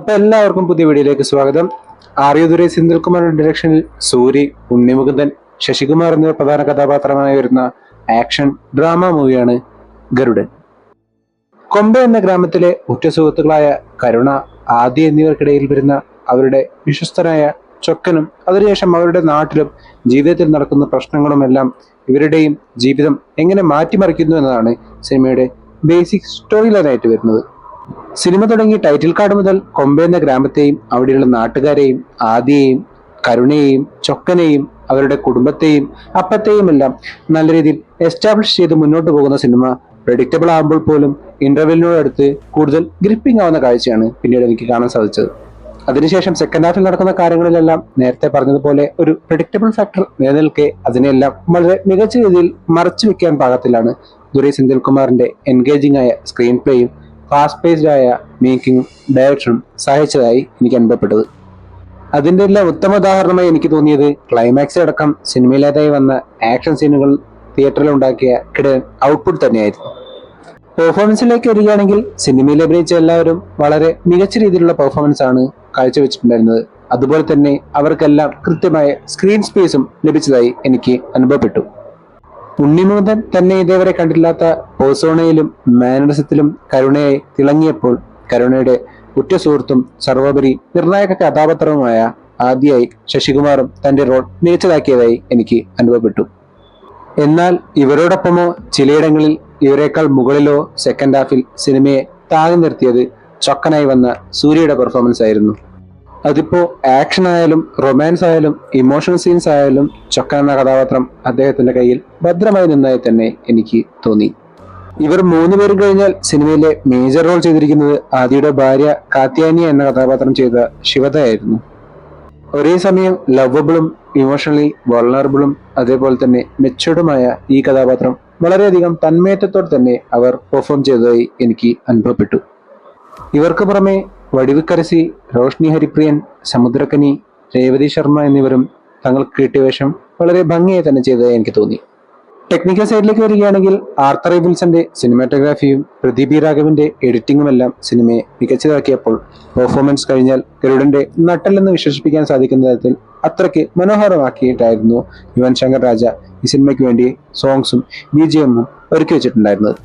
അപ്പൊ എല്ലാവർക്കും പുതിയ വീഡിയോയിലേക്ക് സ്വാഗതം. ആര്യദുരൈ സെന്തിൽകുമാറിന്റെ ഡയറക്ഷനിൽ സൂരി, ഉണ്ണിമുകുന്ദൻ, ശശികുമാർ എന്നിവർ പ്രധാന കഥാപാത്രമായി വരുന്ന ആക്ഷൻ ഡ്രാമ മൂവിയാണ് ഗരുഡൻ. കൊമ്പ എന്ന ഗ്രാമത്തിലെ ഉറ്റ സുഹൃത്തുക്കളായ കരുണ, ആദി എന്നിവർക്കിടയിൽ വരുന്ന അവരുടെ വിശ്വസ്തനായ ചൊക്കനും അതിനുശേഷം അവരുടെ നാട്ടിലും ജീവിതത്തിൽ നടക്കുന്ന പ്രശ്നങ്ങളുമെല്ലാം ഇവരുടെയും ജീവിതം എങ്ങനെ മാറ്റിമറിക്കുന്നു എന്നതാണ് സിനിമയുടെ ബേസിക് സ്റ്റോറി ലൈനായിട്ട് വരുന്നത്. സിനിമ തുടങ്ങി ടൈറ്റിൽ കാർഡ് മുതൽ കൊമ്പ എന്ന ഗ്രാമത്തെയും അവിടെയുള്ള നാട്ടുകാരെയും ആദിയെയും കരുണയെയും ചൊക്കനെയും അവരുടെ കുടുംബത്തെയും അപ്പത്തെയും എല്ലാം നല്ല രീതിയിൽ എസ്റ്റാബ്ലിഷ് ചെയ്ത് മുന്നോട്ട് പോകുന്ന സിനിമ പ്രെഡിക്റ്റബിൾ ആകുമ്പോൾ പോലും ഇന്റർവെല്ലിനോടടുത്ത് കൂടുതൽ ഗ്രിപ്പിംഗ് ആവുന്ന കാഴ്ചയാണ് പിന്നീട് എനിക്ക് കാണാൻ സാധിച്ചത്. അതിനുശേഷം സെക്കൻഡ് ഹാഫിൽ നടക്കുന്ന കാര്യങ്ങളിലെല്ലാം നേരത്തെ പറഞ്ഞതുപോലെ ഒരു പ്രെഡിക്റ്റബിൾ ഫാക്ടർ നിലനിൽക്കെ അതിനെല്ലാം വളരെ മികച്ച രീതിയിൽ മറച്ചു വെക്കാൻ പാകത്തിലാണ് ദുരൈ സെന്തിൽകുമാറിന്റെ എൻഗേജിംഗ് ആയ സ്ക്രീൻ പ്ലേയും ഫാസ്റ്റ് പേസ്ഡ് ആയ മേക്കിങ്ങും ഡയറക്ഷനും സഹായിച്ചതായി എനിക്ക് അനുഭവപ്പെട്ടത്. അതിന്റെ എല്ലാം ഉത്തമ ഉദാഹരണമായി എനിക്ക് തോന്നിയത് ക്ലൈമാക്സ് അടക്കം സിനിമയിലേതായി വന്ന ആക്ഷൻ സീനുകൾ തിയേറ്ററിൽ ഉണ്ടാക്കിയ കിടൻ ഔട്ട്പുട്ട് തന്നെയായിരുന്നു. പെർഫോമൻസിലേക്ക് വരികയാണെങ്കിൽ സിനിമയിൽ അഭിനയിച്ച എല്ലാവരും വളരെ മികച്ച രീതിയിലുള്ള പെർഫോമൻസ് ആണ് കാഴ്ചവെച്ചിട്ടുണ്ടായിരുന്നത്. അതുപോലെ തന്നെ അവർക്കെല്ലാം കൃത്യമായ സ്ക്രീൻ സ്പേസും ലഭിച്ചതായി എനിക്ക് അനുഭവപ്പെട്ടു. ഉണ്ണിമുകുന്ദൻ തന്നെ ഇതേവരെ കണ്ടില്ലാത്ത പേഴ്സോണയിലും മാനറിസത്തിലും കരുണയായി തിളങ്ങിയപ്പോൾ കരുണയുടെ ഉറ്റ സുഹൃത്തും സർവോപരി നിർണായക കഥാപാത്രവുമായ ആദിയായി ശശികുമാറും തന്റെ റോൾ മികച്ചതാക്കിയതായി എനിക്ക് അനുഭവപ്പെട്ടു. എന്നാൽ ഇവരോടൊപ്പമോ ചിലയിടങ്ങളിൽ ഇവരെക്കാൾ മുകളിലോ സെക്കൻഡ് ഹാഫിൽ സിനിമയെ താങ്ങി നിർത്തിയത് ചൊക്കനായി വന്ന സൂര്യയുടെ പെർഫോമൻസ് ആയിരുന്നു. അതിപ്പോ ആക്ഷൻ ആയാലും റൊമാൻസ് ആയാലും ഇമോഷണൽ സീൻസ് ആയാലും ചൊക്കൻ എന്ന കഥാപാത്രം അദ്ദേഹത്തിന്റെ കയ്യിൽ ഭദ്രമായി നിന്നായി തന്നെ എനിക്ക് തോന്നി. ഇവർ 3 പേരും കഴിഞ്ഞാൽ സിനിമയിലെ മേജർ റോൾ ചെയ്തിരിക്കുന്നത് ആദിയുടെ ഭാര്യ കാത്യാനി എന്ന കഥാപാത്രം ചെയ്ത ശിവതയായിരുന്നു. ഒരേ സമയം ലവബിളും ഇമോഷണലി വൾണറബിളും അതേപോലെ തന്നെ മെച്ചൂർഡുമായ ഈ കഥാപാത്രം വളരെയധികം തന്മയത്വത്തോടെ തന്നെ അവർ പെർഫോം ചെയ്തതായി എനിക്ക് അനുഭവപ്പെട്ടു. ഇവർക്ക് പുറമെ വടിവുക്കരസി, റോഷ്നി ഹരിപ്രിയൻ, സമുദ്രക്കനി, രേവതി ശർമ്മ എന്നിവരും തങ്ങൾക്ക് കിട്ടിയ വേഷം വളരെ ഭംഗിയായി തന്നെ ചെയ്തതായി എനിക്ക് തോന്നി. ടെക്നിക്കൽ സൈഡിലേക്ക് വരികയാണെങ്കിൽ ആർത്തർ വിൽസന്റെ സിനിമാറ്റോഗ്രാഫിയും പ്രദീപ് രാഘവന്റെ എഡിറ്റിംഗുമെല്ലാം സിനിമയെ മികച്ചതാക്കിയപ്പോൾ പെർഫോമൻസ് കഴിഞ്ഞാൽ ഗരുഡന്റെ നട്ടല്ലെന്ന് വിശേഷിപ്പിക്കാൻ സാധിക്കുന്ന തരത്തിൽ അത്രയ്ക്ക് മനോഹരമാക്കിയിട്ടായിരുന്നു യുവൻ ശങ്കർ രാജ ഈ സിനിമയ്ക്ക് വേണ്ടി സോങ്സും BGMഉം ഒരുക്കി വെച്ചിട്ടുണ്ടായിരുന്നത്.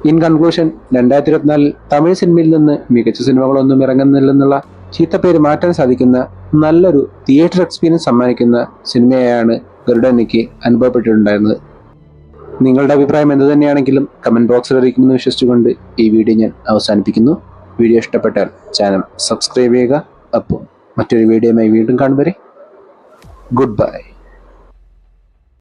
ഇൻ കൺക്ലൂഷൻ, 2024 തമിഴ് സിനിമയിൽ നിന്ന് മികച്ച സിനിമകളൊന്നും ഇറങ്ങുന്നില്ലെന്നുള്ള ചീത്തപ്പേര് മാറ്റാൻ സാധിക്കുന്ന നല്ലൊരു തിയേറ്റർ എക്സ്പീരിയൻസ് സമ്മാനിക്കുന്ന സിനിമയായാണ് ഗരുഡൻ എനിക്ക് അനുഭവപ്പെട്ടിട്ടുണ്ടായിരുന്നത്. നിങ്ങളുടെ അഭിപ്രായം എന്ത് തന്നെയാണെങ്കിലും കമന്റ് ബോക്സിൽ അറിയിക്കുമെന്ന് വിശ്വസിച്ചുകൊണ്ട് ഈ വീഡിയോ ഞാൻ അവസാനിപ്പിക്കുന്നു. വീഡിയോ ഇഷ്ടപ്പെട്ടാൽ ചാനൽ സബ്സ്ക്രൈബ് ചെയ്യുക. അപ്പോൾ മറ്റൊരു വീഡിയോയുമായി വീണ്ടും കാണും വരെ ഗുഡ് ബൈ.